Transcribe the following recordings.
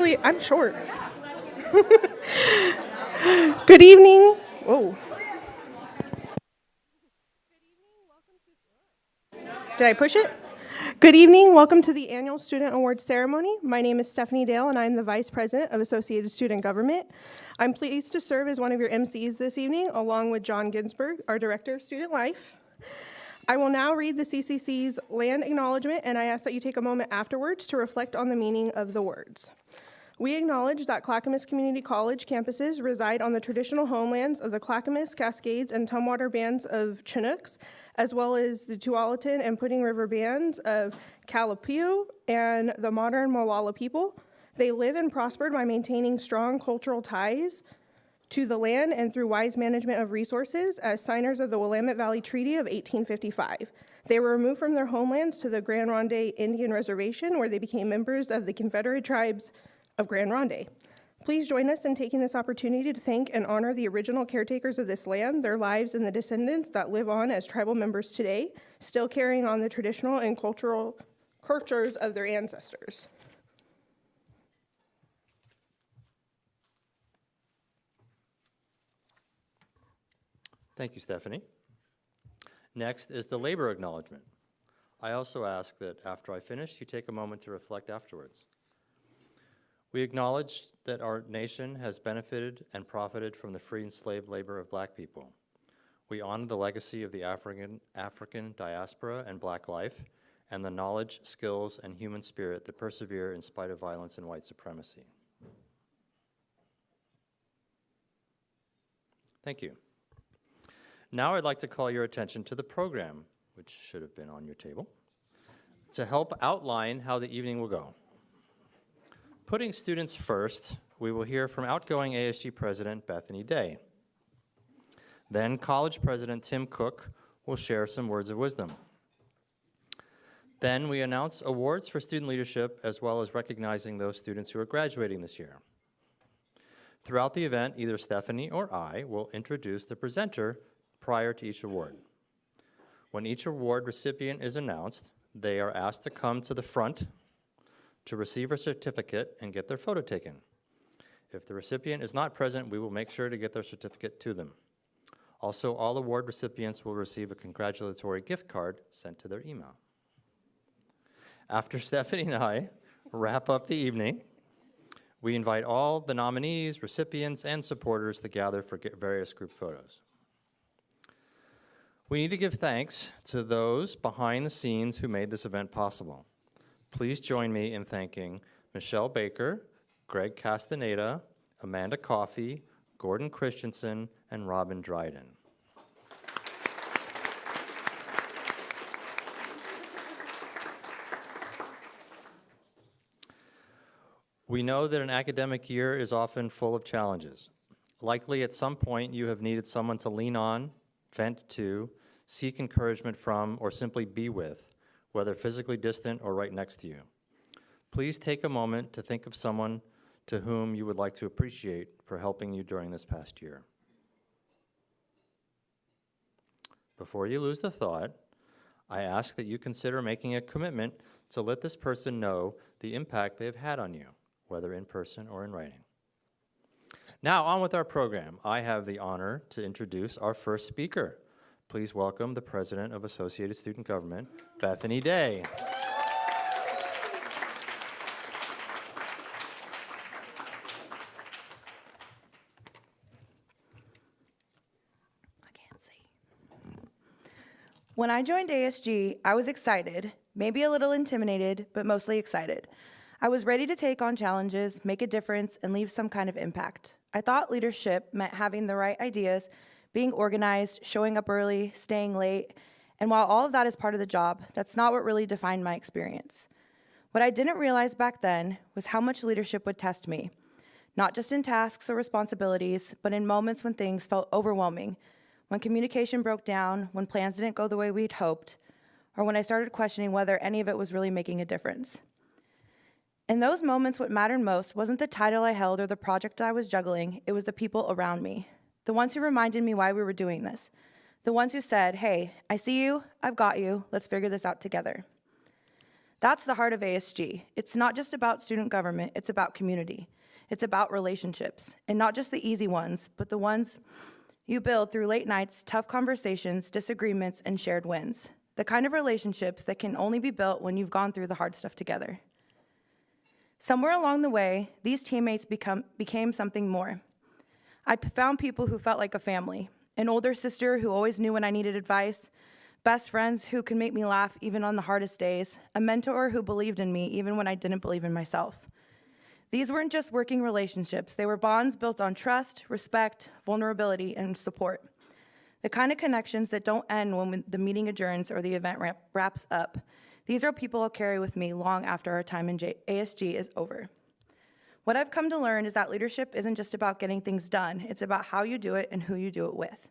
Actually, I'm short. Good evening. Whoa. Did I push it? Good evening. Welcome to the annual Student Awards ceremony. My name is Stephanie Dale, and I'm the Vice President of Associated Student Government. I'm pleased to serve as one of your MCs this evening, along with John Ginsberg, our Director of Student Life. I will now read the CCC's land acknowledgement, and I ask that you take a moment afterwards to reflect on the meaning of the words. We acknowledge that Clackamas Community College campuses reside on the traditional homelands of the Clackamas, Cascades, and Tumwater bands of Chinooks, as well as the Tualatin and Pudding River bands of Kalapuu and the modern Molalla people. They live and prospered by maintaining strong cultural ties to the land and through wise management of resources as signers of the Willamette Valley Treaty of 1855. They were removed from their homelands to the Grand Ronde Indian Reservation, where they became members of the Confederate Tribes of Grand Ronde. Please join us in taking this opportunity to thank and honor the original caretakers of this land, their lives, and the descendants that live on as tribal members today, still carrying on the traditional and cultural cultures of their ancestors. Thank you, Stephanie. Next is the labor acknowledgement. I also ask that after I finish, you take a moment to reflect afterwards. We acknowledge that our nation has benefited and profited from the free and slave labor of Black people. We honor the legacy of the African diaspora and Black life, and the knowledge, skills, and human spirit that persevere in spite of violence and white supremacy. Thank you. Now I'd like to call your attention to the program, which should have been on your table, to help outline how the evening will go. Putting students first, we will hear from outgoing ASG President Bethany Day. Then College President Tim Cook will share some words of wisdom. Then we announce awards for student leadership, as well as recognizing those students who are graduating this year. Throughout the event, either Stephanie or I will introduce the presenter prior to each award. When each award recipient is announced, they are asked to come to the front to receive a certificate and get their photo taken. If the recipient is not present, we will make sure to get their certificate to them. Also, all award recipients will receive a congratulatory gift card sent to their email. After Stephanie and I wrap up the evening, we invite all the nominees, recipients, and supporters to gather for various group photos. We need to give thanks to those behind the scenes who made this event possible. Please join me in thanking Michelle Baker, Greg Castaneda, Amanda Coffey, Gordon Christensen, and Robin Dryden. We know that an academic year is often full of challenges. Likely at some point you have needed someone to lean on, vent to, seek encouragement from, or simply be with, whether physically distant or right next to you. Please take a moment to think of someone to whom you would like to appreciate for helping you during this past year. Before you lose the thought, I ask that you consider making a commitment to let this person know the impact they have had on you, whether in person or in writing. Now, on with our program. I have the honor to introduce our first speaker. Please welcome the President of Associated Student Government, Bethany Day. I can't see. When I joined ASG, I was excited, maybe a little intimidated, but mostly excited. I was ready to take on challenges, make a difference, and leave some kind of impact. I thought leadership meant having the right ideas, being organized, showing up early, staying late, and while all of that is part of the job, that's not what really defined my experience. What I didn't realize back then was how much leadership would test me, not just in tasks or responsibilities, but in moments when things felt overwhelming, when communication broke down, when plans didn't go the way we'd hoped, or when I started questioning whether any of it was really making a difference. In those moments, what mattered most wasn't the title I held or the project I was juggling, it was the people around me. The ones who reminded me why we were doing this. The ones who said, hey, I see you, I've got you, let's figure this out together. That's the heart of ASG. It's not just about student government, it's about community. It's about relationships, and not just the easy ones, but the ones you build through late nights, tough conversations, disagreements, and shared wins. The kind of relationships that can only be built when you've gone through the hard stuff together. Somewhere along the way, these teammates became something more. I found people who felt like a family, an older sister who always knew when I needed advice, best friends who could make me laugh even on the hardest days, a mentor who believed in me even when I didn't believe in myself. These weren't just working relationships, they were bonds built on trust, respect, vulnerability, and support. The kind of connections that don't end when the meeting adjourns or the event wraps up. These are people I'll carry with me long after our time in ASG is over. What I've come to learn is that leadership isn't just about getting things done, it's about how you do it and who you do it with.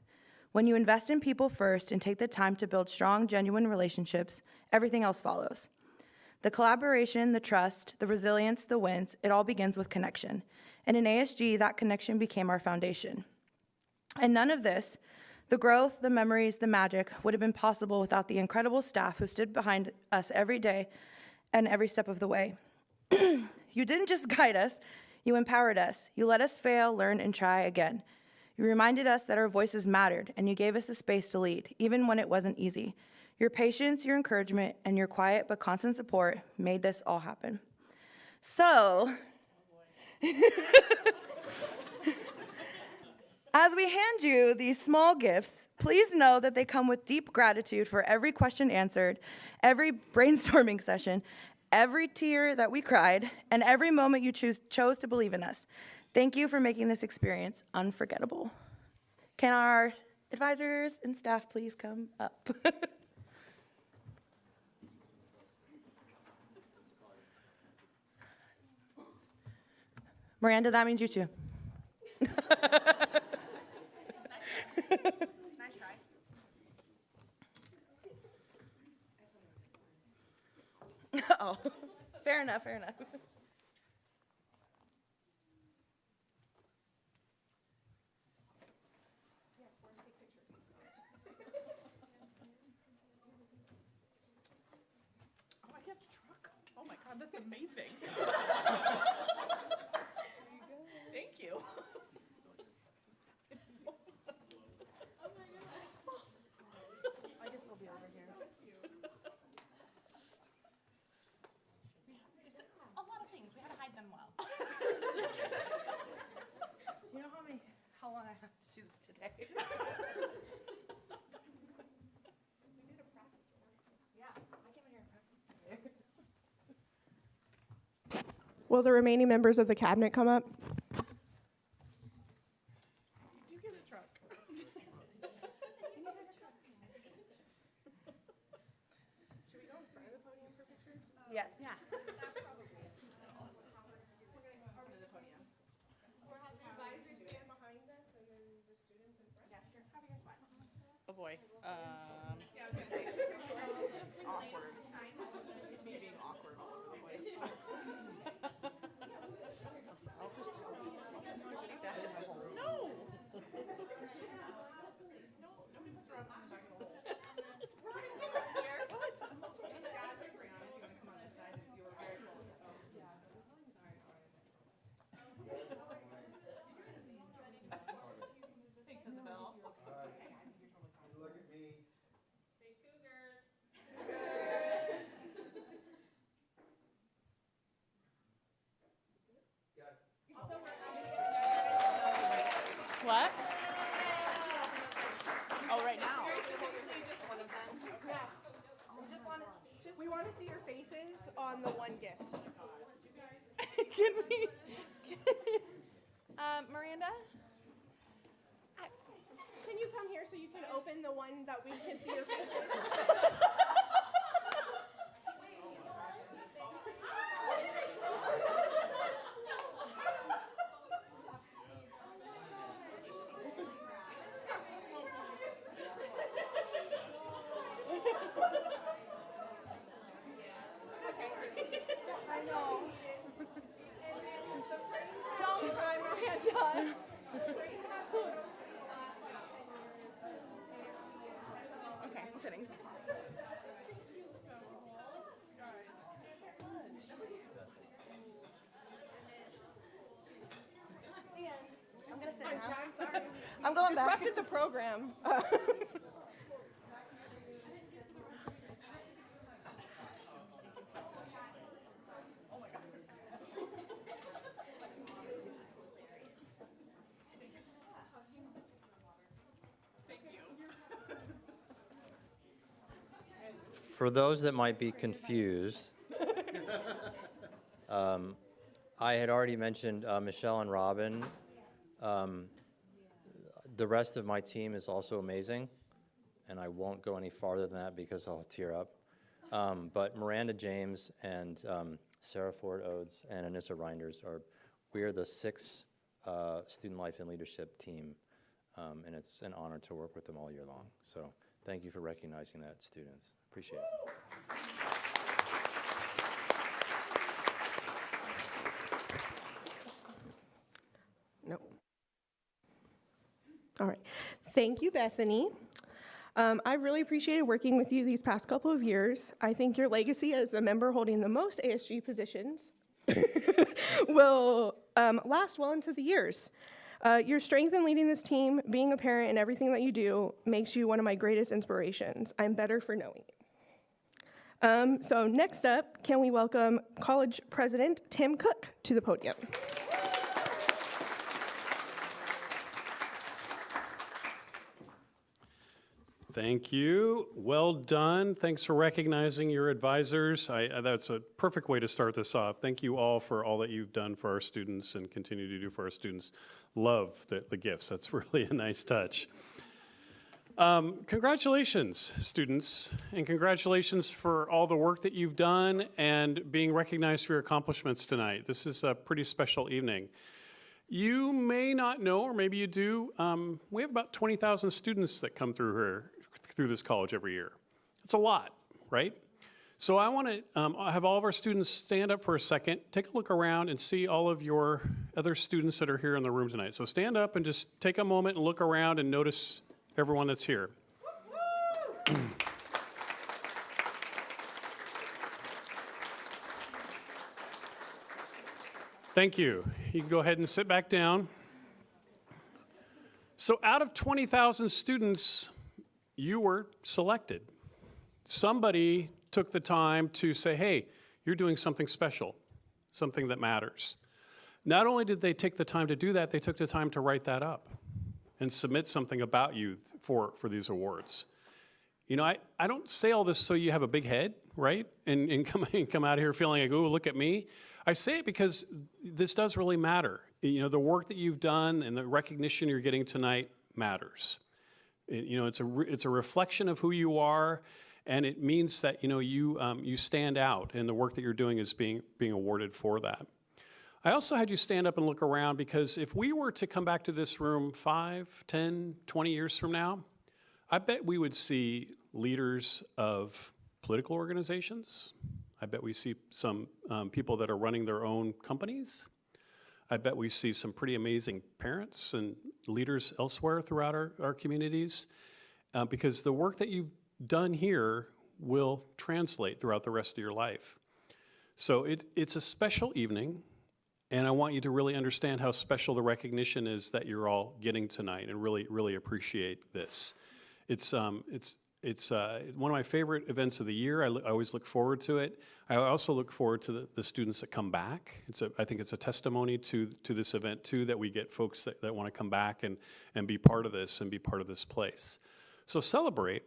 When you invest in people first and take the time to build strong, genuine relationships, everything else follows. The collaboration, the trust, the resilience, the wins, it all begins with connection. And in ASG, that connection became our foundation. And none of this, the growth, the memories, the magic, would have been possible without the incredible staff who stood behind us every day and every step of the way. You didn't just guide us, you empowered us. You let us fail, learn, and try again. You reminded us that our voices mattered, and you gave us the space to lead, even when it wasn't easy. Your patience, your encouragement, and your quiet but constant support made this all happen. So, as we hand you these small gifts, please know that they come with deep gratitude for every question answered, every brainstorming session, every tear that we cried, and every moment you chose to believe in us. Thank you for making this experience unforgettable. Can our advisors and staff please come up? Miranda, that means you too. Nice try. Oh, fair enough, fair enough. Oh, I get the truck. Oh my God, that's amazing. Thank you. I guess I'll be over here. A lot of things. We had to hide them well. Do you know how long I have to do this today? Yeah, I came in here and practiced today. Will the remaining members of the cabinet come up? You do get a truck. Yes. Yeah. Oh boy. Yeah, I was gonna say, just awkward. Just me being awkward all over the place. I'll just take that in my hole. No! No, nobody puts their arms in the back of the hole. Here. What? Jazz or Brianna, if you wanna come on this side, you were very cool. Thanks, Isabel. Look at me. What? Oh, right now. We want to see your faces on the one gift. Can we? Miranda? Can you come here so you can open the one that we can see your faces? I know. Don't cry, Miranda. Okay, I'm sitting. disrupted the program. For those that might be confused, I had already mentioned Michelle and Robin. The rest of my team is also amazing, and I won't go any farther than that because I'll tear up. But Miranda James and Sarah Ford Oates and Anissa Reinders we are the 6 Student Life and Leadership team, and it's an honor to work with them all year long. So thank you for recognizing that, students. Appreciate it. Nope. All right. Thank you, Bethany. I really appreciated working with you these past couple of years. I think your legacy as a member holding the most ASG positions will last well into the years. Your strength in leading this team, being a parent, and everything that you do makes you one of my greatest inspirations. I'm better for knowing you. So next up, can we welcome College President Tim Cook to the podium? Thank you. Well done. Thanks for recognizing your advisors. That's a perfect way to start this off. Thank you all for all that you've done for our students and continue to do for our students. Love the gifts. That's really a nice touch. Congratulations, students, and congratulations for all the work that you've done and being recognized for your accomplishments tonight. This is a pretty special evening. You may not know, or maybe you do, we have about 20,000 students that come through this college every year. It's a lot, right? So I want to have all of our students stand up for a second, take a look around and see all of your other students that are here in the room tonight. So stand up and just take a moment and look around and notice everyone that's here. Thank you. You can go ahead and sit back down. So out of 20,000 students, you were selected. Somebody took the time to say, hey, you're doing something special, something that matters. Not only did they take the time to do that, they took the time to write that up and submit something about you for these awards. You know, I don't say all this so you have a big head, right? And come out here feeling like, oh, look at me. I say it because this does really matter. You know, the work that you've done and the recognition you're getting tonight matters. You know, it's a reflection of who you are, and it means that, you know, you stand out, and the work that you're doing is being awarded for that. I also had you stand up and look around because if we were to come back to this room 5, 10, 20 years from now, I bet we would see leaders of political organizations. I bet we see some people that are running their own companies. I bet we see some pretty amazing parents and leaders elsewhere throughout our communities because the work that you've done here will translate throughout the rest of your life. So it's a special evening, and I want you to really understand how special the recognition is that you're all getting tonight and really, really appreciate this. It's one of my favorite events of the year. I always look forward to it. I also look forward to the students that come back. I think it's a testimony to this event too, that we get folks that want to come back and be part of this and be part of this place. So celebrate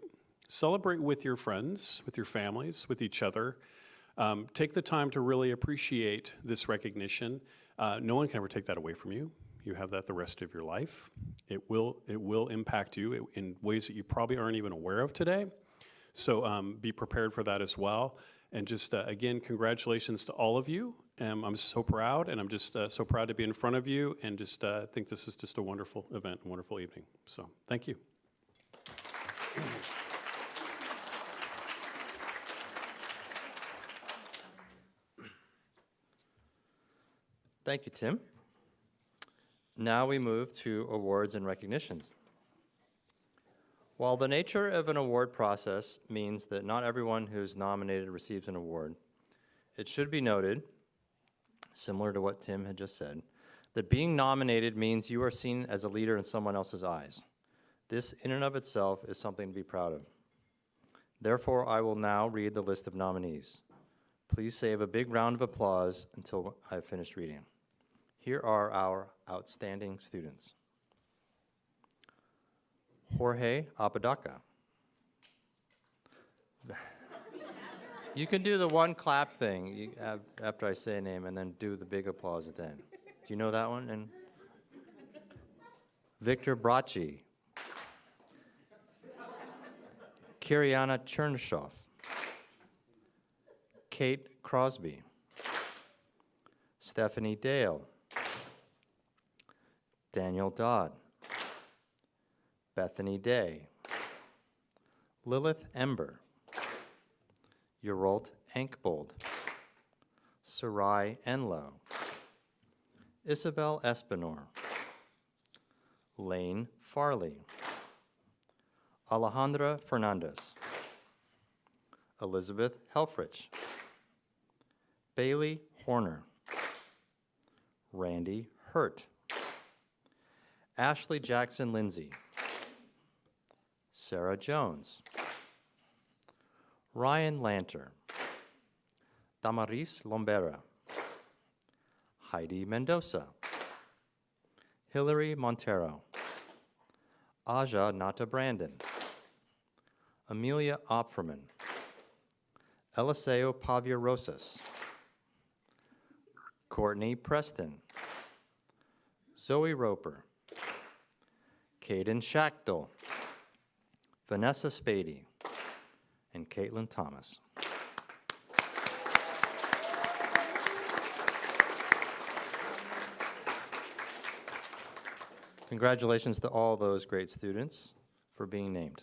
with your friends, with your families, with each other. Take the time to really appreciate this recognition. No one can ever take that away from you. You have that the rest of your life. It will impact you in ways that you probably aren't even aware of today. So be prepared for that as well. And just, again, congratulations to all of you. I'm so proud, and I'm just so proud to be in front of you, and just think this is just a wonderful event, a wonderful evening. So thank you. Thank you, Tim. Now we move to awards and recognitions. While the nature of an award process means that not everyone who's nominated receives an award, it should be noted, similar to what Tim had just said, that being nominated means you are seen as a leader in someone else's eyes. This in and of itself is something to be proud of. Therefore, I will now read the list of nominees. Please save a big round of applause until I've finished reading. Here are our outstanding students. Jorge Apodaca. You can do the one clap thing after I say a name and then do the big applause at the end. Do you know that one? And Victor Bracci. Kiriana Chernyshov. Kate Crosby. Stephanie Dale. Daniel Dodd. Bethany Day. Lilith Ember. Yerolt Ankbold. Sarai Enlow. Isabel Espinor. Lane Farley. Alejandra Fernandez. Elizabeth Helfrich. Bailey Horner. Randy Hurt. Ashley Jackson Lindsay. Sarah Jones. Ryan Lanter. Damaris Lombera. Heidi Mendoza. Hillary Montero. Aja Nata Brandon. Amelia Opferman. Eliseo Pavia Rosas. Courtney Preston. Zoe Roper. Caden Schachtel. Vanessa Spady. And Caitlin Thomas. Congratulations to all those great students for being named.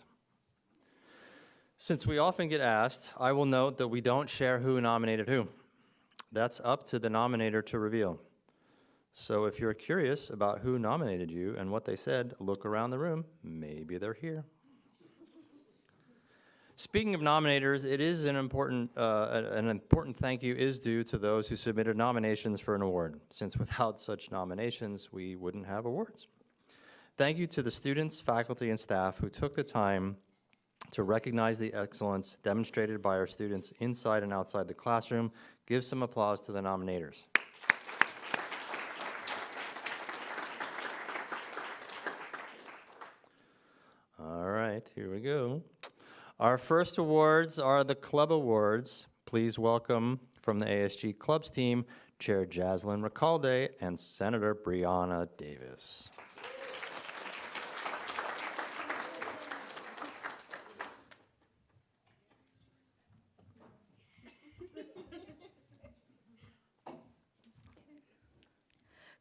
Since we often get asked, I will note that we don't share who nominated who. That's up to the nominator to reveal. So if you're curious about who nominated you and what they said, look around the room. Maybe they're here. Speaking of nominators, it is an important thank you is due to those who submitted nominations for an award, since without such nominations, we wouldn't have awards. Thank you to the students, faculty, and staff who took the time to recognize the excellence demonstrated by our students inside and outside the classroom. Give some applause to the nominators. All right, here we go. Our first awards are the Club Awards. Please welcome from the ASG Clubs team, Chair Jaslyn Recalde and Senator Breonna Davis.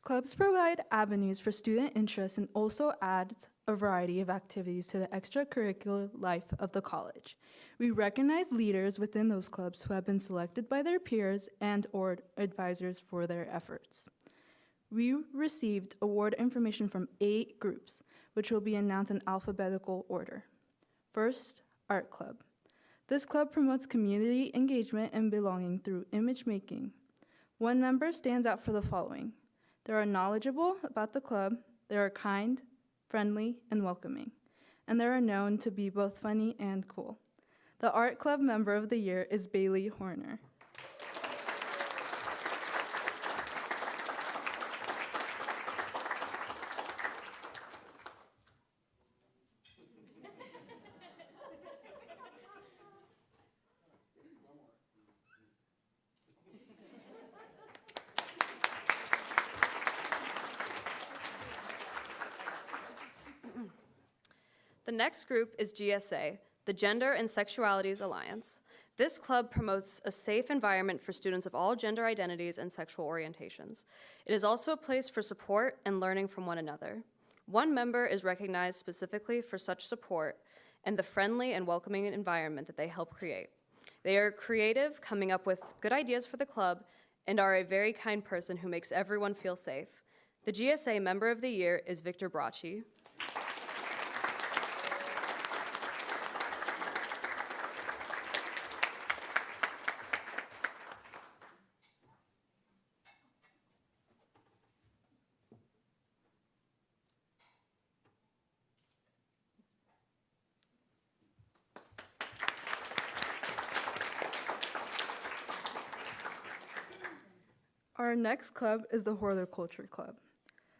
Clubs provide avenues for student interest and also add a variety of activities to the extracurricular life of the college. We recognize leaders within those clubs who have been selected by their peers and/or advisors for their efforts. We received award information from 8 groups, which will be announced in alphabetical order. First, Art Club. This club promotes community engagement and belonging through image making. One member stands out for the following. They are knowledgeable about the club, they are kind, friendly, and welcoming, and they are known to be both funny and cool. The Art Club Member of the Year is Bailey Horner. The next group is GSA, the Gender and Sexualities Alliance. This club promotes a safe environment for students of all gender identities and sexual orientations. It is also a place for support and learning from one another. One member is recognized specifically for such support and the friendly and welcoming environment that they help create. They are creative, coming up with good ideas for the club, and are a very kind person who makes everyone feel safe. The GSA Member of the Year is Victor Bracci. Our next club is the Horticulture Club.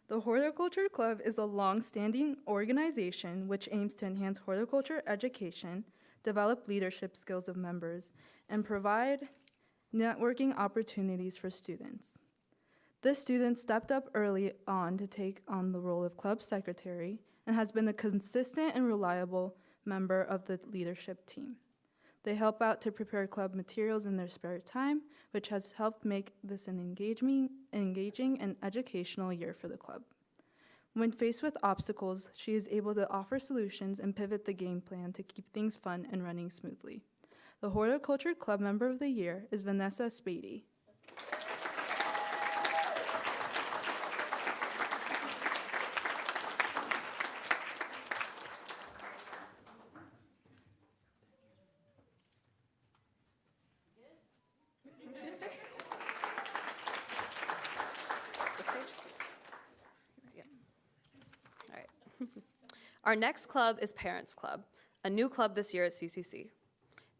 The Horticulture Club is a long-standing organization which aims to enhance horticulture education, develop leadership skills of members, and provide networking opportunities for students. This student stepped up early on to take on the role of club secretary and has been a consistent and reliable member of the leadership team. They help out to prepare club materials in their spare time, which has helped make this an engaging and educational year for the club. When faced with obstacles, she is able to offer solutions and pivot the game plan to keep things fun and running smoothly. The Horticulture Club Member of the Year is Vanessa Spady. This page? Yeah. All right. Our next club is Parents Club, a new club this year at CCC.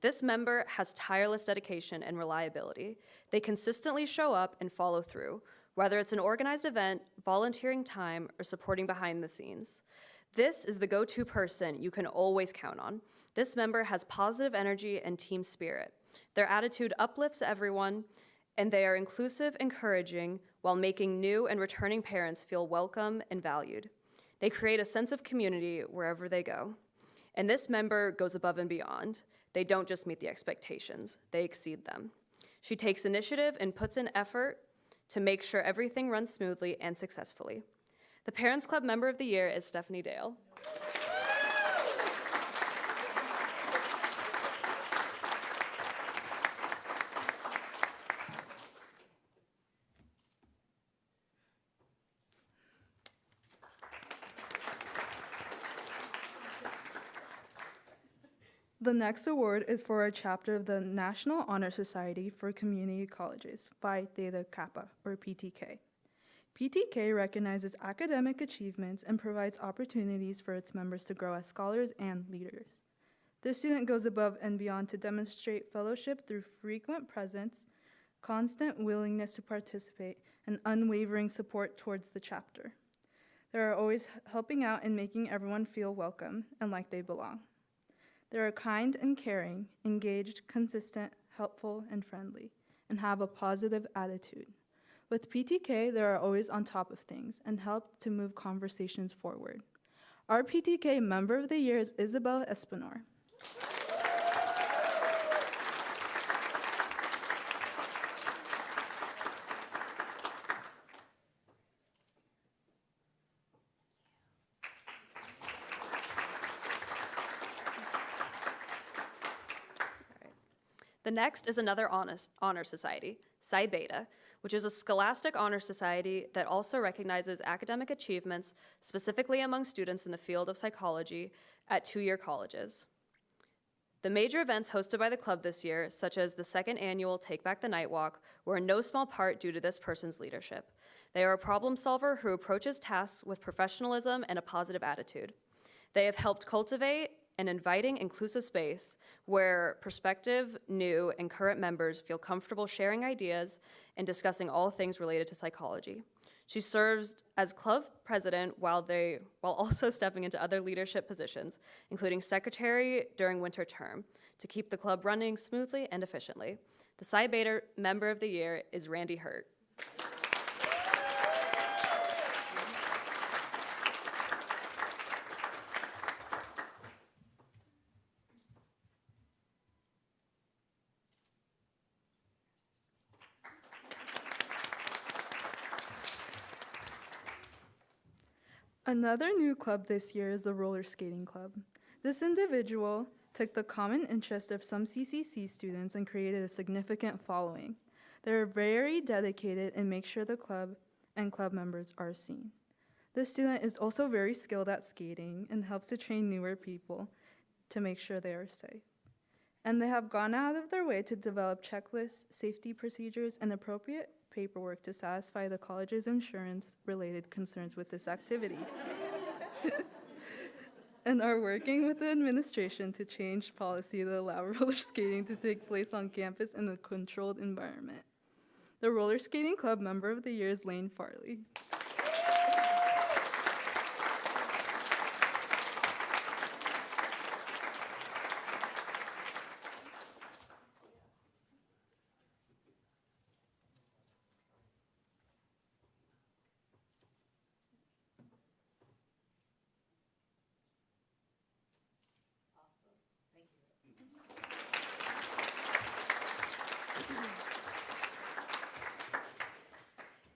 This member has tireless dedication and reliability. They consistently show up and follow through, whether it's an organized event, volunteering time, or supporting behind the scenes. This is the go-to person you can always count on. This member has positive energy and team spirit. Their attitude uplifts everyone, and they are inclusive, encouraging, while making new and returning parents feel welcome and valued. They create a sense of community wherever they go. And this member goes above and beyond. They don't just meet the expectations, they exceed them. She takes initiative and puts in effort to make sure everything runs smoothly and successfully. The Parents Club Member of the Year is Stephanie Dale. The next award is for a chapter of the National Honor Society for Community Colleges, Phi Theta Kappa, or PTK. PTK recognizes academic achievements and provides opportunities for its members to grow as scholars and leaders. This student goes above and beyond to demonstrate fellowship through frequent presence, constant willingness to participate, and unwavering support towards the chapter. They are always helping out and making everyone feel welcome and like they belong. They are kind and caring, engaged, consistent, helpful, and friendly, and have a positive attitude. With PTK, they are always on top of things and help to move conversations forward. Our PTK Member of the Year is Isabel Espinor. The next is another honor society, Psi Beta, which is a scholastic honor society that also recognizes academic achievements, specifically among students in the field of psychology at two-year colleges. The major events hosted by the club this year, such as the second annual Take Back the Night Walk, were in no small part due to this person's leadership. They are a problem solver who approaches tasks with professionalism and a positive attitude. They have helped cultivate an inviting, inclusive space where prospective, new, and current members feel comfortable sharing ideas and discussing all things related to psychology. She serves as club president while also stepping into other leadership positions, including secretary during winter term, to keep the club running smoothly and efficiently. The Psi Beta Member of the Year is Randy Hurt. Another new club this year is the Roller Skating Club. This individual took the common interest of some CCC students and created a significant following. They're very dedicated and make sure the club and club members are seen. This student is also very skilled at skating and helps to train newer people to make sure they are safe. And they have gone out of their way to develop checklists, safety procedures, and appropriate paperwork to satisfy the college's insurance-related concerns with this activity. And are working with the administration to change policy to allow roller skating to take place on campus in a controlled environment. The Roller Skating Club Member of the Year is Lane Farley.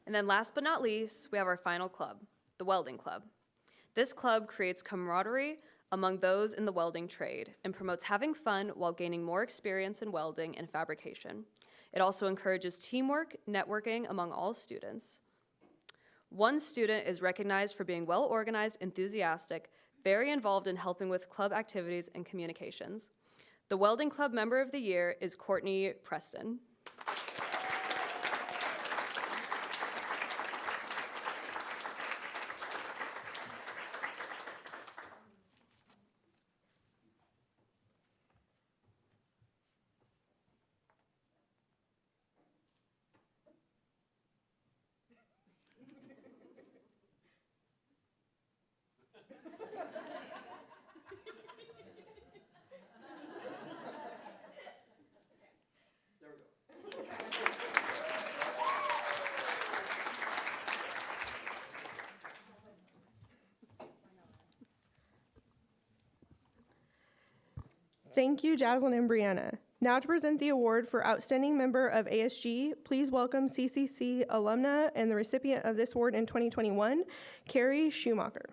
And then last but not least, we have our final club, the Welding Club. This club creates camaraderie among those in the welding trade and promotes having fun while gaining more experience in welding and fabrication. It also encourages teamwork, networking among all students. One student is recognized for being well-organized, enthusiastic, very involved in helping with club activities and communications. The Welding Club Member of the Year is Courtney Preston. Thank you, Jaslyn and Brianna. Now to present the award for Outstanding Member of ASG, please welcome CCC alumna and the recipient of this award in 2021, Carrie Schumacher.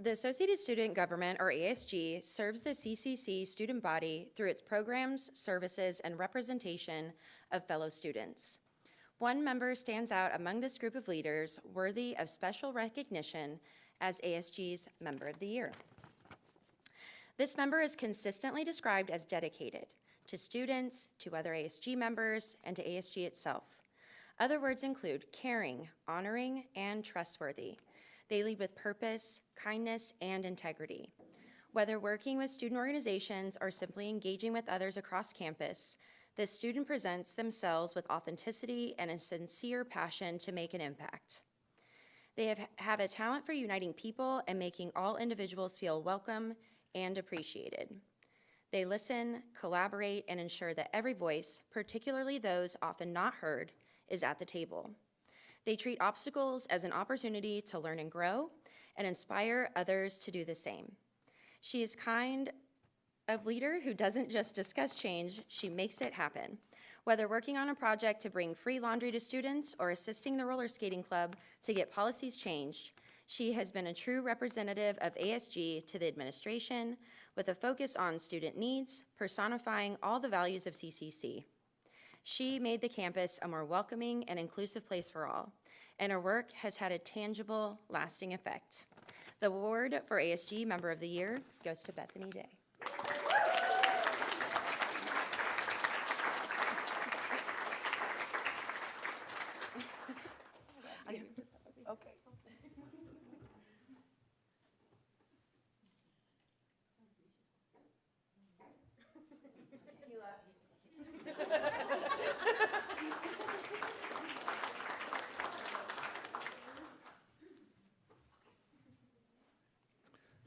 The Associated Student Government, or ASG, serves the CCC student body through its programs, services, and representation of fellow students. One member stands out among this group of leaders worthy of special recognition as ASG's Member of the Year. This member is consistently described as dedicated to students, to other ASG members, and to ASG itself. Other words include caring, honoring, and trustworthy. They lead with purpose, kindness, and integrity. Whether working with student organizations or simply engaging with others across campus, this student presents themselves with authenticity and a sincere passion to make an impact. They have a talent for uniting people and making all individuals feel welcome and appreciated. They listen, collaborate, and ensure that every voice, particularly those often not heard, is at the table. They treat obstacles as an opportunity to learn and grow and inspire others to do the same. She is kind of leader who doesn't just discuss change, she makes it happen. Whether working on a project to bring free laundry to students or assisting the roller skating club to get policies changed, she has been a true representative of ASG to the administration with a focus on student needs, personifying all the values of CCC. She made the campus a more welcoming and inclusive place for all, and her work has had a tangible, lasting effect. The award for ASG Member of the Year goes to Bethany Day. Okay.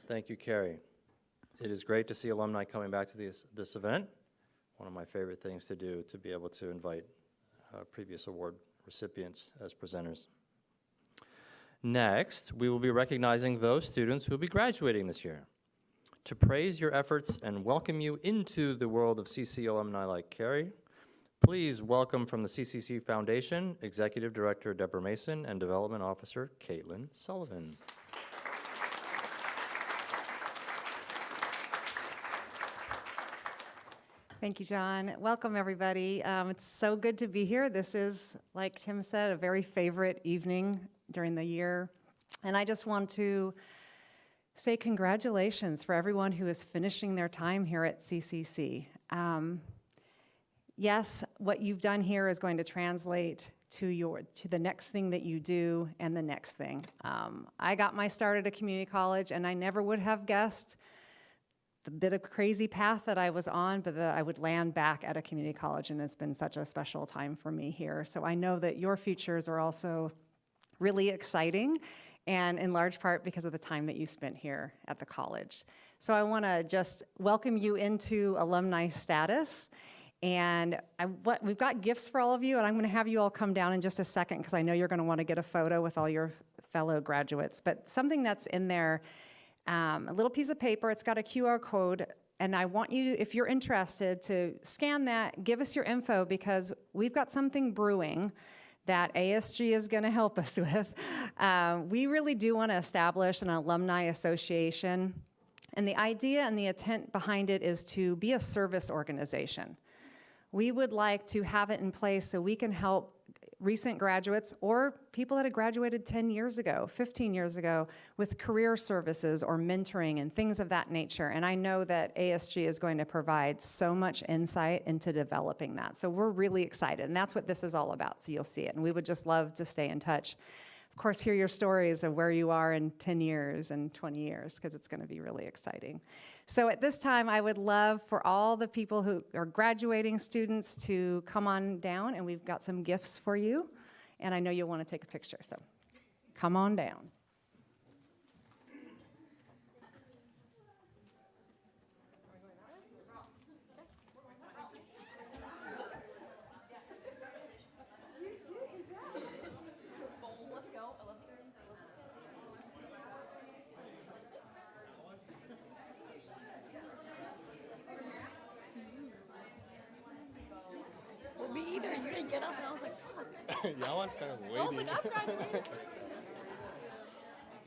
Thank you, Carrie. It is great to see alumni coming back to this event. One of my favorite things to do, to be able to invite previous award recipients as presenters. Next, we will be recognizing those students who will be graduating this year. To praise your efforts and welcome you into the world of CC alumni like Carrie, please welcome from the CCC Foundation, Executive Director Deborah Mason and Development Officer Caitlin Sullivan. Thank you, John. Welcome, everybody. It's so good to be here. This is, like Tim said, a very favorite evening during the year. And I just want to say congratulations for everyone who is finishing their time here at CCC. Yes, what you've done here is going to translate to the next thing that you do and the next thing. I got my start at a community college, and I never would have guessed the bit of crazy path that I was on, but that I would land back at a community college, and it's been such a special time for me here. So I know that your futures are also really exciting, and in large part because of the time that you spent here at the college. So I want to just welcome you into alumni status. And we've got gifts for all of you, and I'm going to have you all come down in just a second because I know you're going to want to get a photo with all your fellow graduates. But something that's in there, a little piece of paper, it's got a QR code, and I want you, if you're interested, to scan that, give us your info, because we've got something brewing that ASG is going to help us with. We really do want to establish an alumni association, and the idea and the intent behind it is to be a service organization. We would like to have it in place so we can help recent graduates or people that had graduated 10 years ago, 15 years ago, with career services or mentoring and things of that nature. And I know that ASG is going to provide so much insight into developing that. So we're really excited, and that's what this is all about, so you'll see it. And we would just love to stay in touch. Of course, hear your stories of where you are in 10 years and 20 years, because it's going to be really exciting. So at this time, I would love for all the people who are graduating students to come on down, and we've got some gifts for you. And I know you'll want to take a picture, so come on down. Me either. You didn't get up, and I was like, fuck. Yeah, I was kind of waiting. I was like, I'm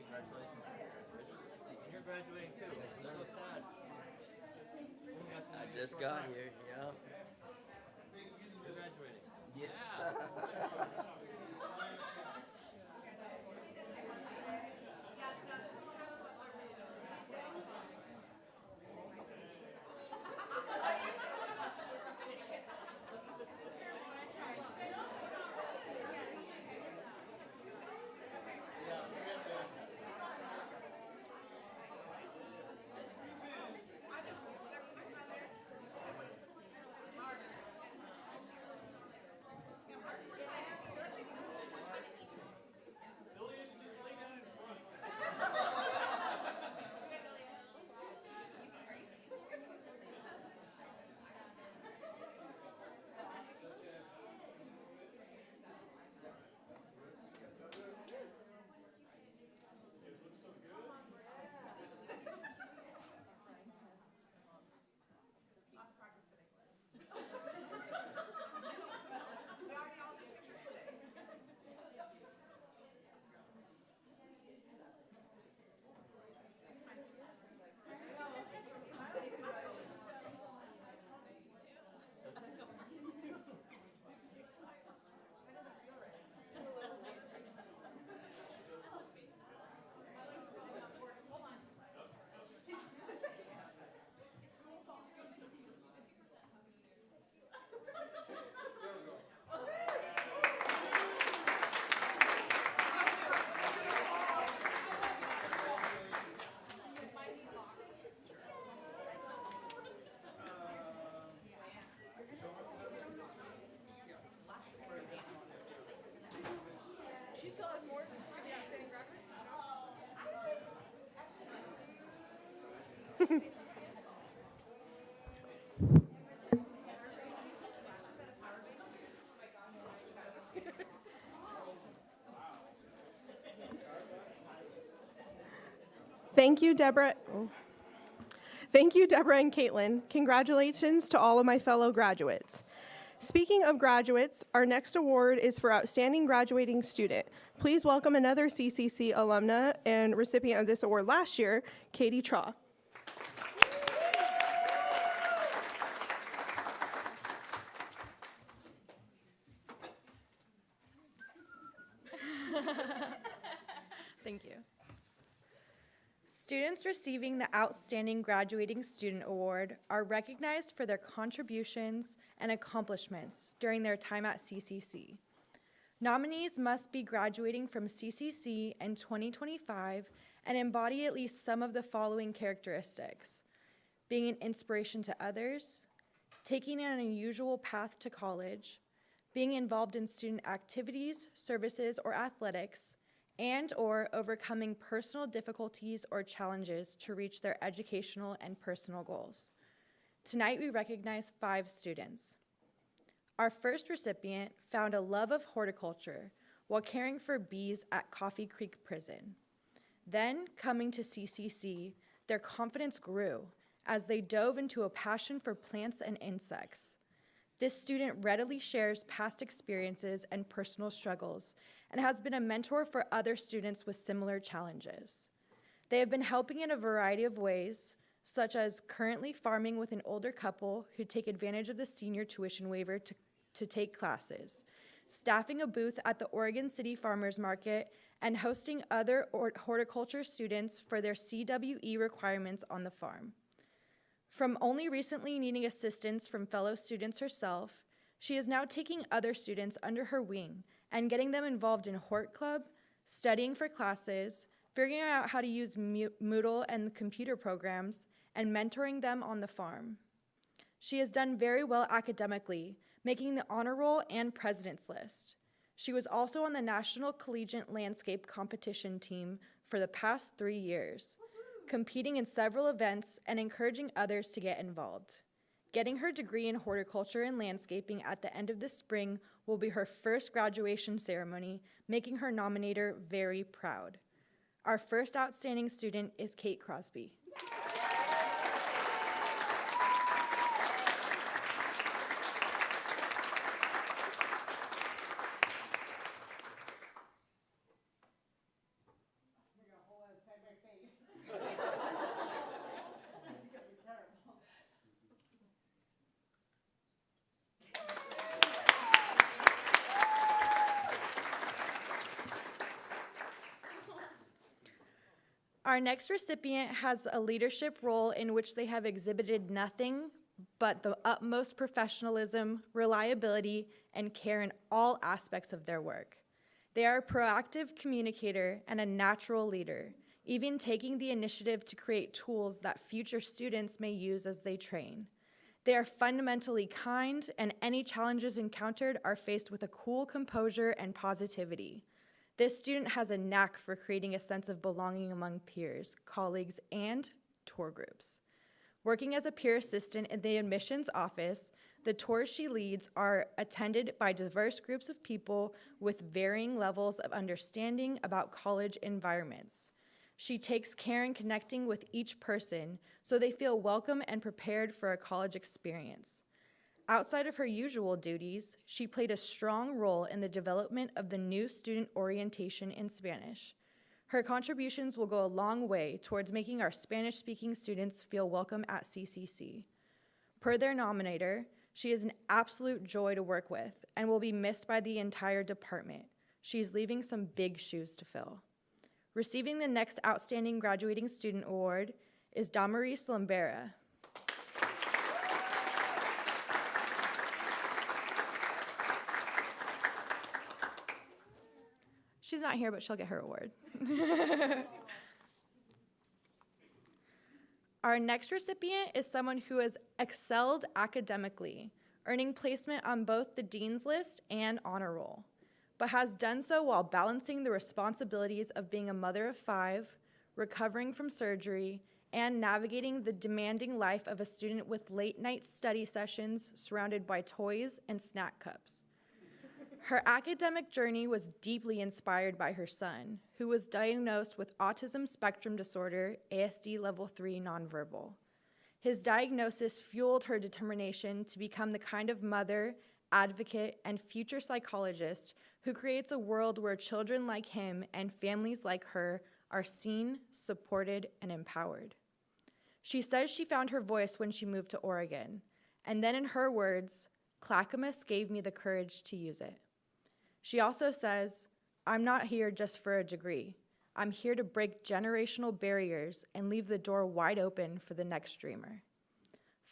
graduating. You're graduating too. This is so sad. I just got here, yeah. You're graduating. Yes. She still has more. Yeah, sitting record. Thank you, Deborah. Thank you, Deborah and Caitlin. Congratulations to all of my fellow graduates. Speaking of graduates, our next award is for Outstanding Graduating Student. Please welcome another CCC alumna and recipient of this award last year, Katie Traw. Thank you. Students receiving the Outstanding Graduating Student Award are recognized for their contributions and accomplishments during their time at CCC. Nominees must be graduating from CCC in 2025 and embody at least some of the following characteristics: being an inspiration to others, taking an unusual path to college, being involved in student activities, services, or athletics, and/or overcoming personal difficulties or challenges to reach their educational and personal goals. Tonight, we recognize 5 students. Our first recipient found a love of horticulture while caring for bees at Coffee Creek Prison. Then, coming to CCC, their confidence grew as they dove into a passion for plants and insects. This student readily shares past experiences and personal struggles and has been a mentor for other students with similar challenges. They have been helping in a variety of ways, such as currently farming with an older couple who take advantage of the senior tuition waiver to take classes, staffing a booth at the Oregon City Farmers Market, and hosting other horticulture students for their CWE requirements on the farm. From only recently needing assistance from fellow students herself, she is now taking other students under her wing and getting them involved in Hort Club, studying for classes, figuring out how to use Moodle and computer programs, and mentoring them on the farm. She has done very well academically, making the honor roll and president's list. She was also on the National Collegiate Landscape Competition team for the past 3 years, competing in several events and encouraging others to get involved. Getting her degree in horticulture and landscaping at the end of the spring will be her first graduation ceremony, making her nominator very proud. Our first outstanding student is Kate Crosby. Our next recipient has a leadership role in which they have exhibited nothing but the utmost professionalism, reliability, and care in all aspects of their work. They are a proactive communicator and a natural leader, even taking the initiative to create tools that future students may use as they train. They are fundamentally kind, and any challenges encountered are faced with a cool composure and positivity. This student has a knack for creating a sense of belonging among peers, colleagues, and tour groups. Working as a peer assistant in the admissions office, the tours she leads are attended by diverse groups of people with varying levels of understanding about college environments. She takes care in connecting with each person so they feel welcome and prepared for a college experience. Outside of her usual duties, she played a strong role in the development of the new student orientation in Spanish. Her contributions will go a long way towards making our Spanish-speaking students feel welcome at CCC. Per their nominator, she is an absolute joy to work with and will be missed by the entire department. She's leaving some big shoes to fill. Receiving the next Outstanding Graduating Student Award is Damaris Lambera. She's not here, but she'll get her award. Our next recipient is someone who has excelled academically, earning placement on both the Dean's List and Honor Roll, but has done so while balancing the responsibilities of being a mother of 5, recovering from surgery, and navigating the demanding life of a student with late-night study sessions surrounded by toys and snack cups. Her academic journey was deeply inspired by her son, who was diagnosed with autism spectrum disorder, ASD level 3 nonverbal. His diagnosis fueled her determination to become the kind of mother, advocate, and future psychologist who creates a world where children like him and families like her are seen, supported, and empowered. She says she found her voice when she moved to Oregon, and then in her words, "Clackamas gave me the courage to use it." She also says, "I'm not here just for a degree. I'm here to break generational barriers and leave the door wide open for the next dreamer."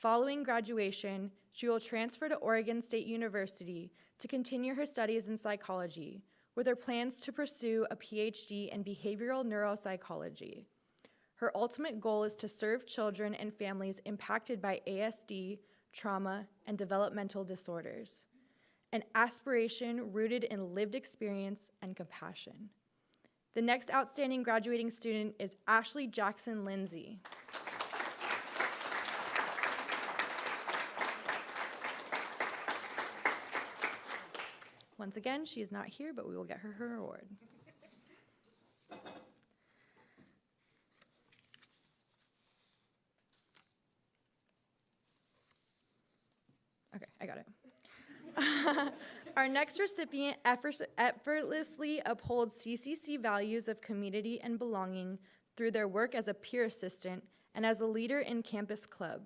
Following graduation, she will transfer to Oregon State University to continue her studies in psychology, with her plans to pursue a PhD in behavioral neuropsychology. Her ultimate goal is to serve children and families impacted by ASD, trauma, and developmental disorders, an aspiration rooted in lived experience and compassion. The next outstanding graduating student is Ashley Jackson Lindsay. Once again, she is not here, but we will get her her award. Okay, I got it. Our next recipient effortlessly upholds CCC values of community and belonging through their work as a peer assistant and as a leader in Campus Club.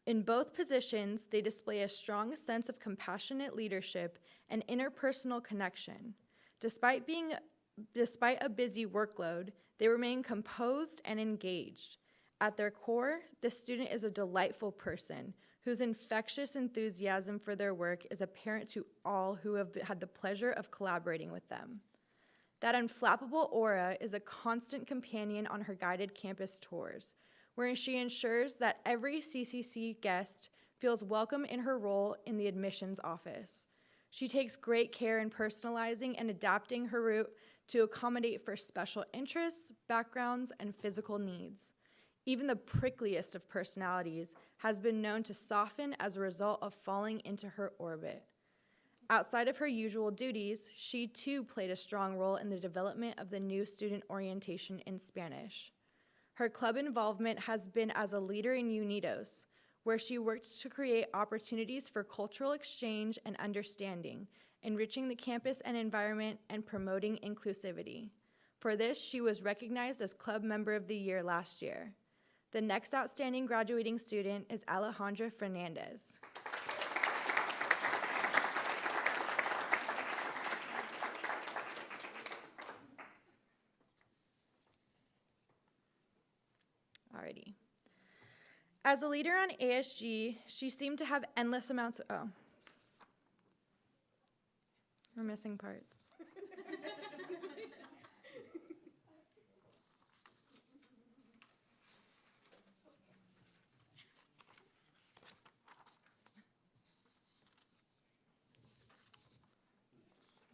In both positions, they display a strong sense of compassionate leadership and interpersonal connection. Despite a busy workload, they remain composed and engaged. At their core, the student is a delightful person whose infectious enthusiasm for their work is apparent to all who have had the pleasure of collaborating with them. That unflappable aura is a constant companion on her guided campus tours, wherein she ensures that every CCC guest feels welcome in her role in the admissions office. She takes great care in personalizing and adapting her route to accommodate for special interests, backgrounds, and physical needs. Even the prickliest of personalities has been known to soften as a result of falling into her orbit. Outside of her usual duties, she too played a strong role in the development of the new student orientation in Spanish. Her club involvement has been as a leader in Unidos, where she worked to create opportunities for cultural exchange and understanding, enriching the campus and environment, and promoting inclusivity. For this, she was recognized as Club Member of the Year last year. The next outstanding graduating student is Alejandra Fernandez. Alrighty. As a leader on ASG, she seemed to have endless amounts of, we're missing parts.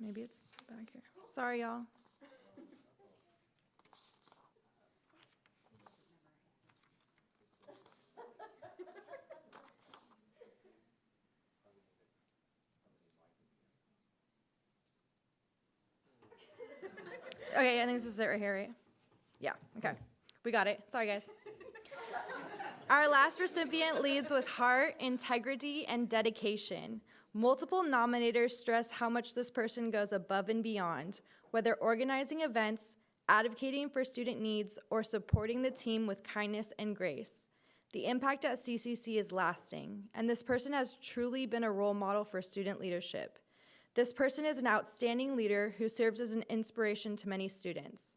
Maybe it's back here. Sorry, y'all. Okay, I think this is it right here, right? Yeah, okay. We got it. Sorry, guys. Our last recipient leads with heart, integrity, and dedication. Multiple nominators stress how much this person goes above and beyond, whether organizing events, advocating for student needs, or supporting the team with kindness and grace. The impact at CCC is lasting, and this person has truly been a role model for student leadership. This person is an outstanding leader who serves as an inspiration to many students.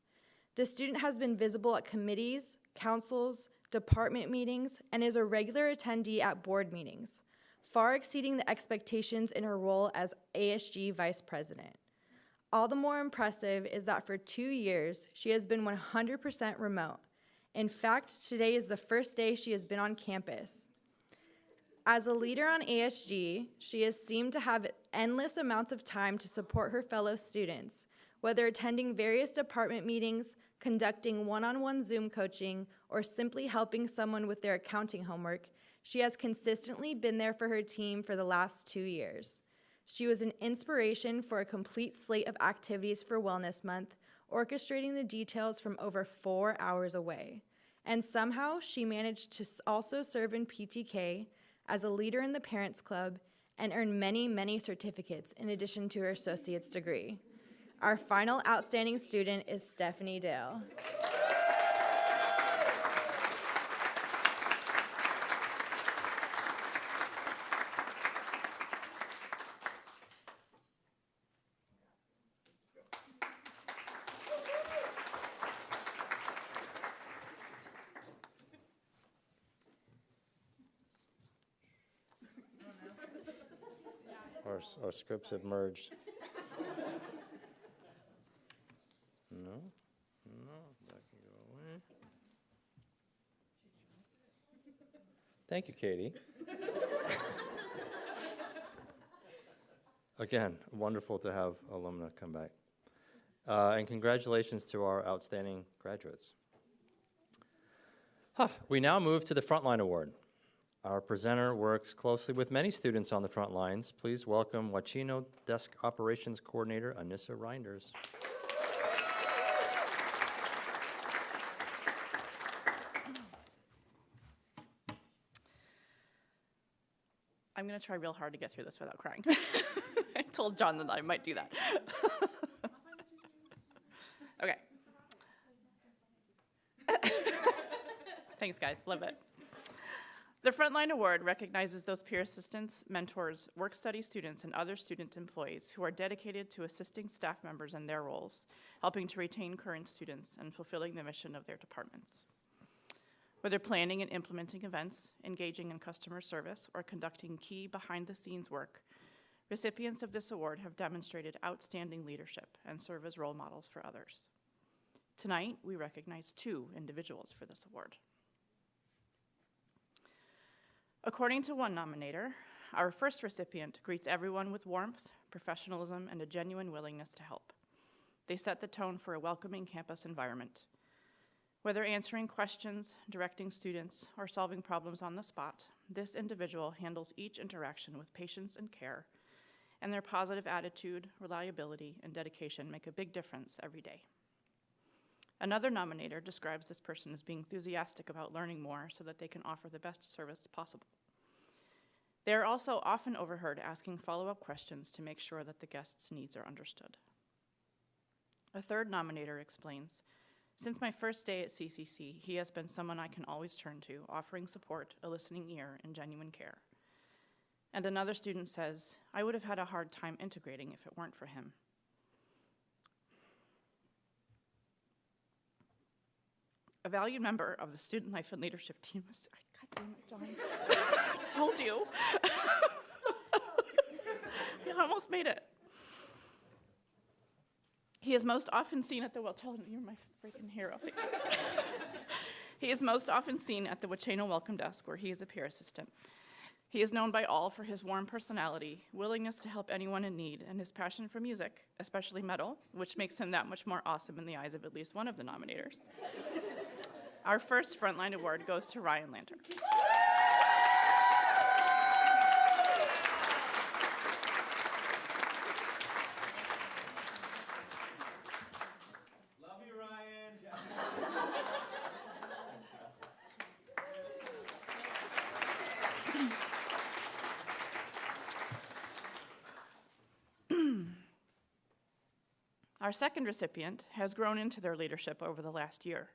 This student has been visible at committees, councils, department meetings, and is a regular attendee at board meetings, far exceeding the expectations in her role as ASG Vice President. All the more impressive is that for 2 years, she has been 100% remote. In fact, today is the first day she has been on campus. As a leader on ASG, she has seemed to have endless amounts of time to support her fellow students, whether attending various department meetings, conducting one-on-one Zoom coaching, or simply helping someone with their accounting homework. She has consistently been there for her team for the last 2 years. She was an inspiration for a complete slate of activities for Wellness Month, orchestrating the details from over 4 hours away. And somehow she managed to also serve in PTK, as a leader in the Parents Club, and earn many, many certificates in addition to her associate's degree. Our final outstanding student is Stephanie Dale. our scripts have merged. No, that can go away. Thank you, Katie. Again, wonderful to have alumna come back. And congratulations to our outstanding graduates. We now move to the Frontline Award. Our presenter works closely with many students on the front lines. Please welcome Wachino Desk Operations Coordinator Anissa Reinders. I'm going to try real hard to get through this without crying. I told John that I might do that. Okay. Thanks, guys. Love it. The Frontline Award recognizes those peer assistants, mentors, work-study students, and other student employees who are dedicated to assisting staff members in their roles, helping to retain current students, and fulfilling the mission of their departments. Whether planning and implementing events, engaging in customer service, or conducting key behind-the-scenes work, recipients of this award have demonstrated outstanding leadership and serve as role models for others. Tonight, we recognize 2 individuals for this award. According to one nominator, our first recipient greets everyone with warmth, professionalism, and a genuine willingness to help. They set the tone for a welcoming campus environment. Whether answering questions, directing students, or solving problems on the spot, this individual handles each interaction with patience and care, and their positive attitude, reliability, and dedication make a big difference every day. Another nominator describes this person as being enthusiastic about learning more so that they can offer the best service possible. They are also often overheard asking follow-up questions to make sure that the guest's needs are understood. A third nominator explains, "Since my first day at CCC, he has been someone I can always turn to, offering support, a listening ear, and genuine care." And another student says, "I would have had a hard time integrating if it weren't for him." A valued member of the Student Life and Leadership team is, God damn it, John. I told you. I almost made it. He is most often seen at the, well, tell him you're my freaking hero. He is most often seen at the Wachino Welcome Desk, where he is a peer assistant. He is known by all for his warm personality, willingness to help anyone in need, and his passion for music, especially metal, which makes him that much more awesome in the eyes of at least one of the nominators. Our first Frontline Award goes to Ryan Lanter. Love you, Ryan. Our second recipient has grown into their leadership over the last year.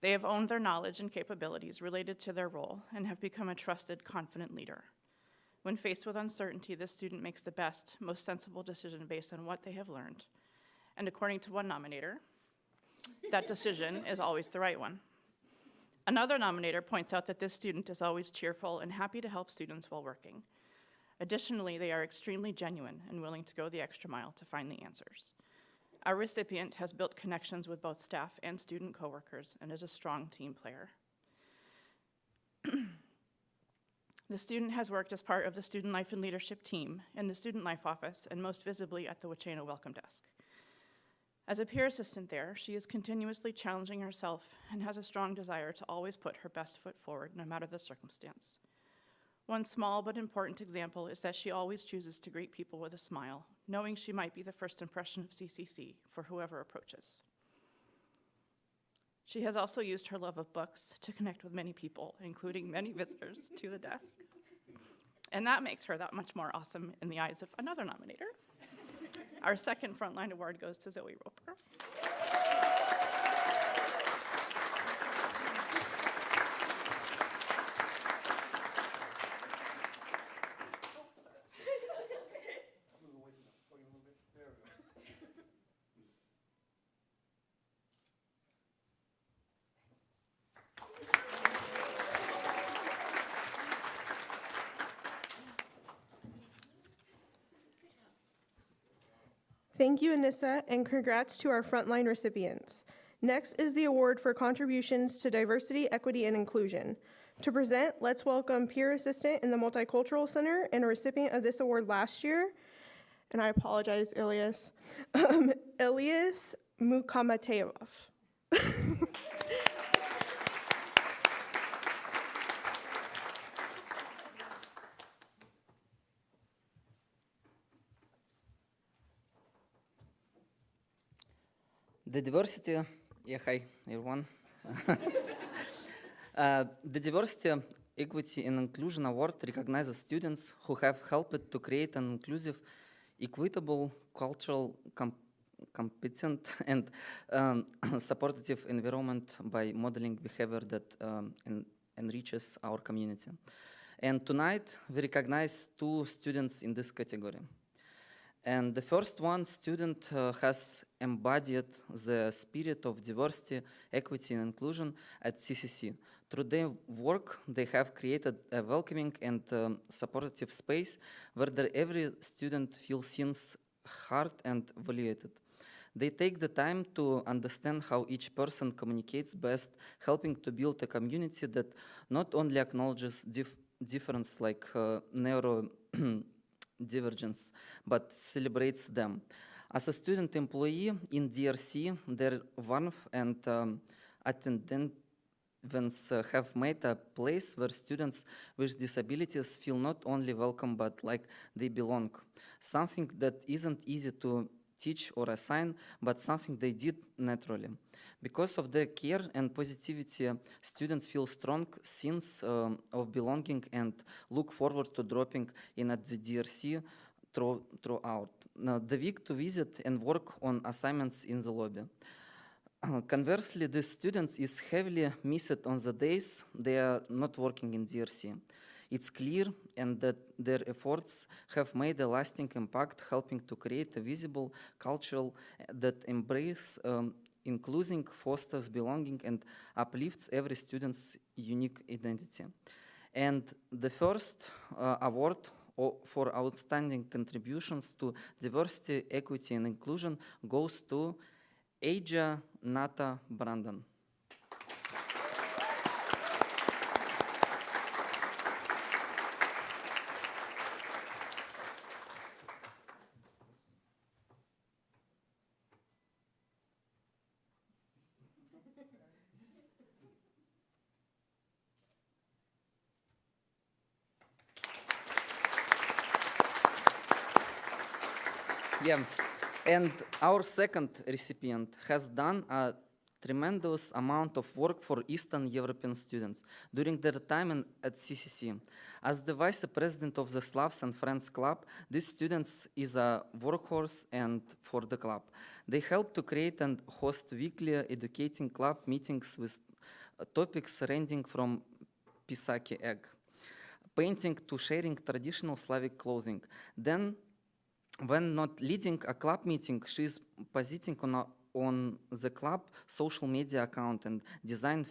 They have owned their knowledge and capabilities related to their role and have become a trusted, confident leader. When faced with uncertainty, this student makes the best, most sensible decision based on what they have learned. And according to one nominator, that decision is always the right one. Another nominator points out that this student is always cheerful and happy to help students while working. Additionally, they are extremely genuine and willing to go the extra mile to find the answers. Our recipient has built connections with both staff and student coworkers and is a strong team player. The student has worked as part of the Student Life and Leadership team in the Student Life office and most visibly at the Wachino Welcome Desk. As a peer assistant there, she is continuously challenging herself and has a strong desire to always put her best foot forward no matter the circumstance. One small but important example is that she always chooses to greet people with a smile, knowing she might be the first impression of CCC for whoever approaches. She has also used her love of books to connect with many people, including many visitors to the desk. And that makes her that much more awesome in the eyes of another nominator. Our second Frontline Award goes to Zoe Roper. Thank you, Anissa, and congrats to our frontline recipients. Next is the award for contributions to diversity, equity, and inclusion. To present, let's welcome peer assistant in the Multicultural Center and a recipient of this award last year, and I apologize, Ilyas, Ilyas Mukhamateov. The diversity, hi everyone. The Diversity, Equity and Inclusion Award recognizes students who have helped to create an inclusive, equitable, cultural, competent and supportive environment by modeling behavior that enriches our community. And tonight we recognize 2 students in this category. And the first one student has embodied the spirit of diversity, equity, and inclusion at CCC. Through their work, they have created a welcoming and supportive space where every student feels seen, heard, and valued. They take the time to understand how each person communicates best, helping to build a community that not only acknowledges difference like neurodivergence, but celebrates them. As a student employee in DRC, their warmth and attendance have made a place where students with disabilities feel not only welcome, but like they belong. Something that isn't easy to teach or assign, but something they did naturally. Because of their care and positivity, students feel strong sense of belonging and look forward to dropping in at the DRC throughout the week to visit and work on assignments in the lobby. Conversely, the students is heavily missed on the days they are not working in DRC. It's clear and that their efforts have made a lasting impact, helping to create a visible culture that embraces including, fosters belonging, and uplifts every student's unique identity. And the first award for outstanding contributions to diversity, equity, and inclusion goes to Aja Nata Brandon. Yeah, and our second recipient has done a tremendous amount of work for Eastern European students during their time at CCC. As the vice president of the Slavs and Friends Club, these students is a workhorse and for the club. They help to create and host weekly educating club meetings with topics ranging from pisaki egg, painting to sharing traditional Slavic clothing. Then, when not leading a club meeting, she is positing on the club social media account and designed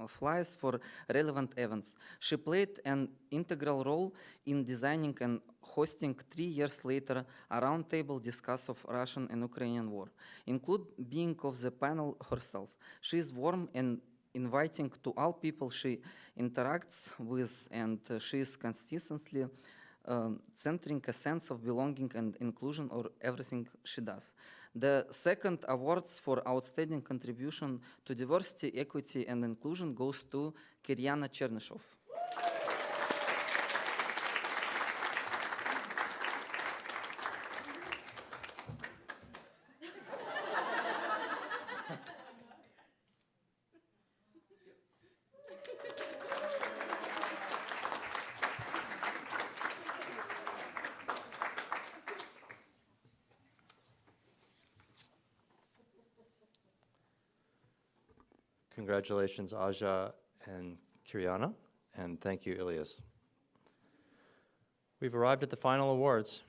flyers for relevant events. She played an integral role in designing and hosting 3 years later a roundtable discuss of Russian and Ukrainian war, include being of the panel herself. She is warm and inviting to all people she interacts with, and she is consistently centering a sense of belonging and inclusion or everything she does. The second awards for outstanding contribution to diversity, equity, and inclusion goes to Kiryana Chernyshov. Congratulations, Aja and Kiryana, and thank you, Ilyas. We've arrived at the final awards.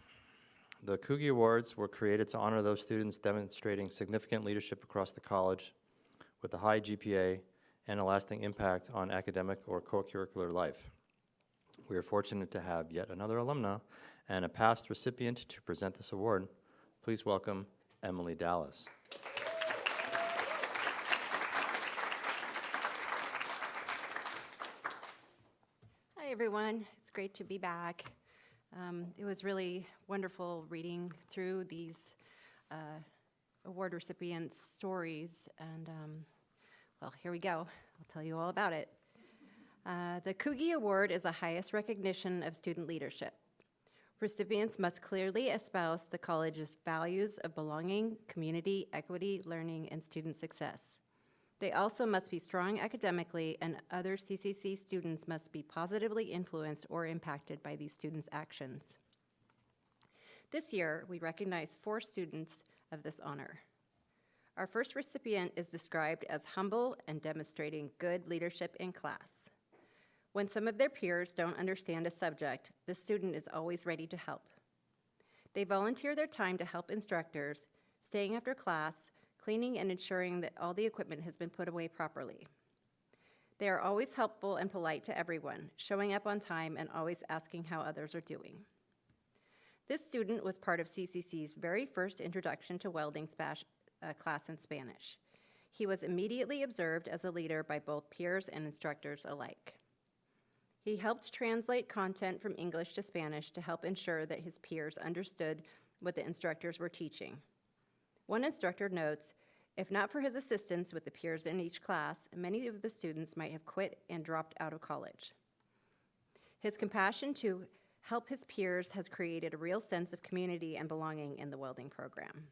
The Kugi Awards were created to honor those students demonstrating significant leadership across the college with a high GPA and a lasting impact on academic or co-curricular life. We are fortunate to have yet another alumna and a past recipient to present this award. Please welcome Emily Dallas. Hi, everyone. It's great to be back. It was really wonderful reading through these award recipients' stories, and well, here we go. I'll tell you all about it. The Coogee Award is the highest recognition of student leadership. Recipients must clearly espouse the college's values of belonging, community, equity, learning, and student success. They also must be strong academically, and other CCC students must be positively influenced or impacted by these students' actions. This year, we recognize 4 students of this honor. Our first recipient is described as humble and demonstrating good leadership in class. When some of their peers don't understand a subject, this student is always ready to help. They volunteer their time to help instructors, staying after class, cleaning and ensuring that all the equipment has been put away properly. They are always helpful and polite to everyone, showing up on time and always asking how others are doing. This student was part of CCC's very first introduction to welding class in Spanish. He was immediately observed as a leader by both peers and instructors alike. He helped translate content from English to Spanish to help ensure that his peers understood what the instructors were teaching. One instructor notes, if not for his assistance with the peers in each class, many of the students might have quit and dropped out of college. His compassion to help his peers has created a real sense of community and belonging in the welding program.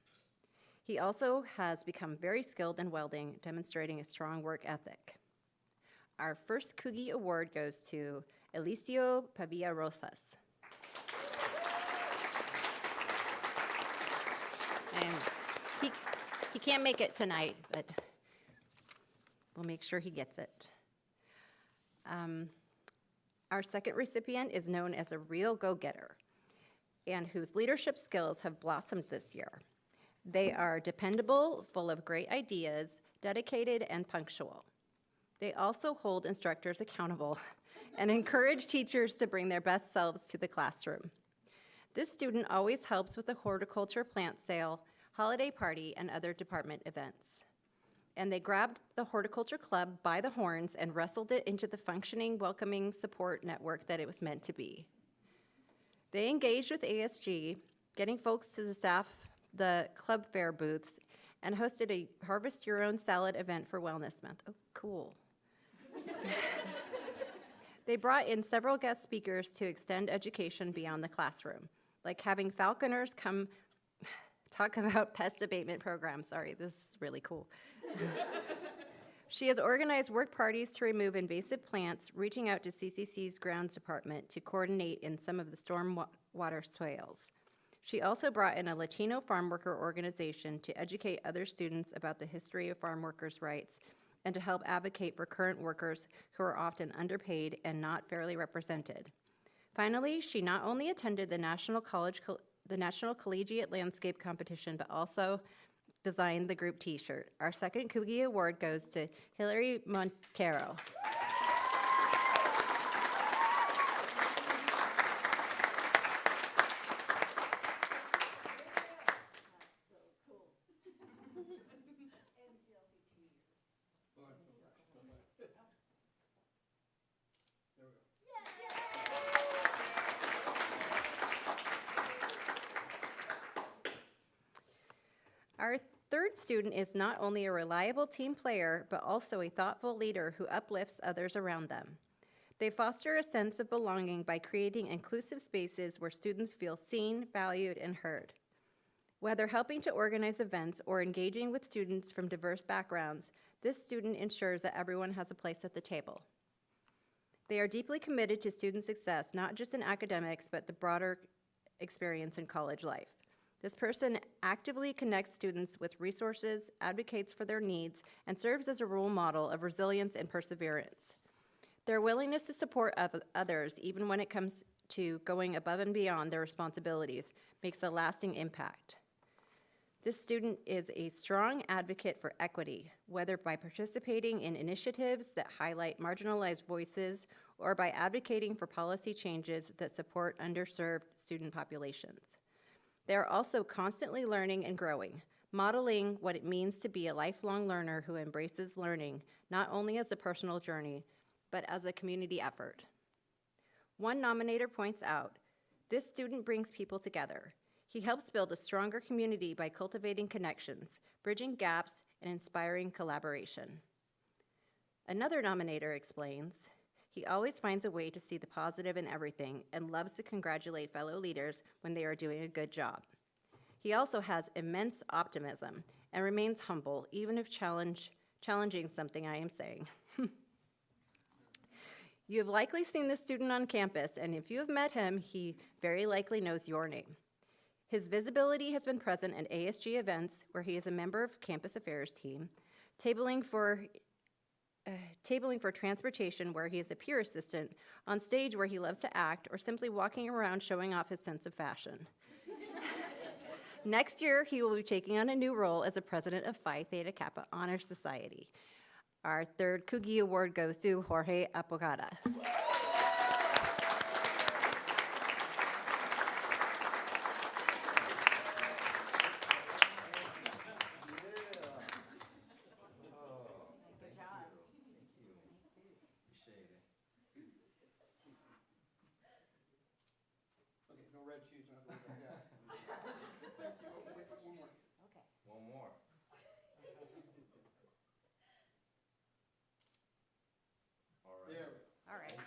He also has become very skilled in welding, demonstrating a strong work ethic. Our first Coogee Award goes to Elicio Pavia Rosas. And he can't make it tonight, but we'll make sure he gets it. Our second recipient is known as a real go-getter and whose leadership skills have blossomed this year. They are dependable, full of great ideas, dedicated, and punctual. They also hold instructors accountable and encourage teachers to bring their best selves to the classroom. This student always helps with the horticulture plant sale, holiday party, and other department events. And they grabbed the horticulture club by the horns and wrestled it into the functioning, welcoming support network that it was meant to be. They engaged with ASG, getting folks to the club fair booths, and hosted a Harvest Your Own Salad event for Wellness Month. Oh, cool. They brought in several guest speakers to extend education beyond the classroom, like having falconers come talk about pest abatement programs. Sorry, this is really cool. She has organized work parties to remove invasive plants, reaching out to CCC's grounds department to coordinate in some of the storm water swales. She also brought in a Latino farm worker organization to educate other students about the history of farm workers' rights and to help advocate for current workers who are often underpaid and not fairly represented. Finally, she not only attended the National Collegiate Landscape Competition, but also designed the group t-shirt. Our second Coogee Award goes to Hilary Montero. Our third student is not only a reliable team player, but also a thoughtful leader who uplifts others around them. They foster a sense of belonging by creating inclusive spaces where students feel seen, valued, and heard. Whether helping to organize events or engaging with students from diverse backgrounds, this student ensures that everyone has a place at the table. They are deeply committed to student success, not just in academics, but the broader experience in college life. This person actively connects students with resources, advocates for their needs, and serves as a role model of resilience and perseverance. Their willingness to support others, even when it comes to going above and beyond their responsibilities, makes a lasting impact. This student is a strong advocate for equity, whether by participating in initiatives that highlight marginalized voices or by advocating for policy changes that support underserved student populations. They are also constantly learning and growing, modeling what it means to be a lifelong learner who embraces learning, not only as a personal journey, but as a community effort. One nominator points out, this student brings people together. He helps build a stronger community by cultivating connections, bridging gaps, and inspiring collaboration. Another nominator explains, he always finds a way to see the positive in everything and loves to congratulate fellow leaders when they are doing a good job. He also has immense optimism and remains humble, even if challenging something I am saying. You have likely seen this student on campus, and if you have met him, he very likely knows your name. His visibility has been present at ASG events where he is a member of campus affairs team, tabling for transportation where he is a peer assistant, on stage where he loves to act, or simply walking around showing off his sense of fashion. Next year, he will be taking on a new role as a president of Phi Theta Kappa Honor Society. Our third Kugi Award goes to Jorge Apocada. Okay, no red shoes, not like that. Thank you. Oh, wait, one more. One more. All right. There. All right.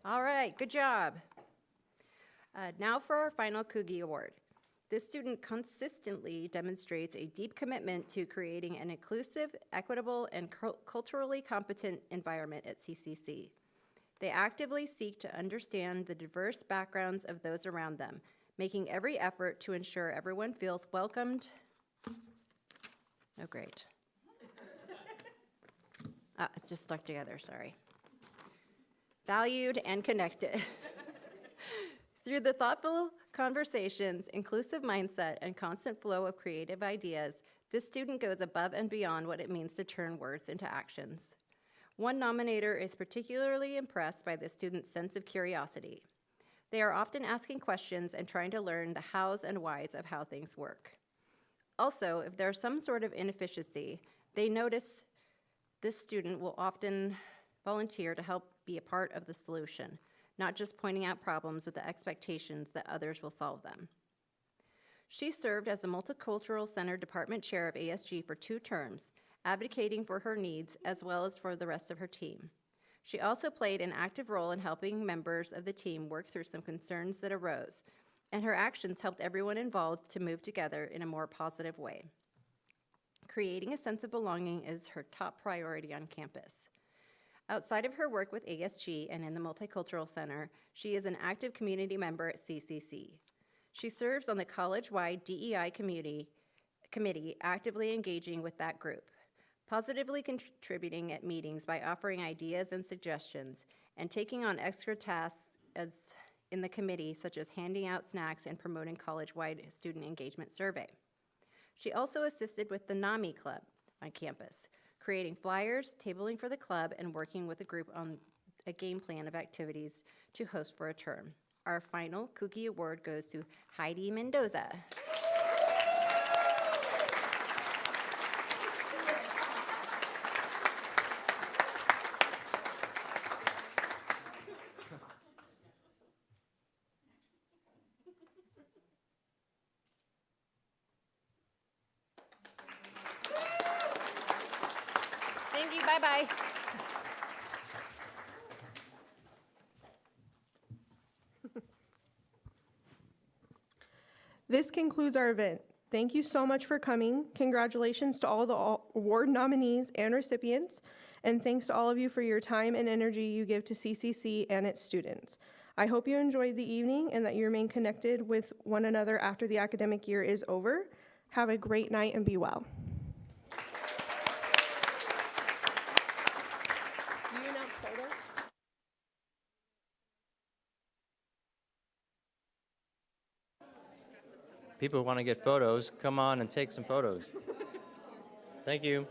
All right, good job. Now for our final Kugi Award. This student consistently demonstrates a deep commitment to creating an inclusive, equitable, and culturally competent environment at CCC. They actively seek to understand the diverse backgrounds of those around them, making every effort to ensure everyone feels welcomed. Oh, great. It's just stuck together, sorry. Valued and connected. Through the thoughtful conversations, inclusive mindset, and constant flow of creative ideas, this student goes above and beyond what it means to turn words into actions. One nominator is particularly impressed by this student's sense of curiosity. They are often asking questions and trying to learn the hows and whys of how things work. Also, if there's some sort of inefficiency, they notice this student will often volunteer to help be a part of the solution, not just pointing out problems with the expectations that others will solve them. She served as the Multicultural Center Department Chair of ASG for 2 terms, advocating for her needs as well as for the rest of her team. She also played an active role in helping members of the team work through some concerns that arose, and her actions helped everyone involved to move together in a more positive way. Creating a sense of belonging is her top priority on campus. Outside of her work with ASG and in the Multicultural Center, she is an active community member at CCC. She serves on the college-wide DEI committee, actively engaging with that group, positively contributing at meetings by offering ideas and suggestions, and taking on extra tasks as in the committee, such as handing out snacks and promoting college-wide student engagement survey. She also assisted with the NAMI Club on campus, creating flyers, tabling for the club, and working with the group on a game plan of activities to host for a term. Our final Kugi Award goes to Heidi Mendoza. Thank you, bye-bye. This concludes our event. Thank you so much for coming. Congratulations to all the award nominees and recipients, and thanks to all of you for your time and energy you give to CCC and its students. I hope you enjoyed the evening and that you remain connected with one another after the academic year is over. Have a great night and be well. Do you announce photos? People who want to get photos, come on and take some photos. Thank you.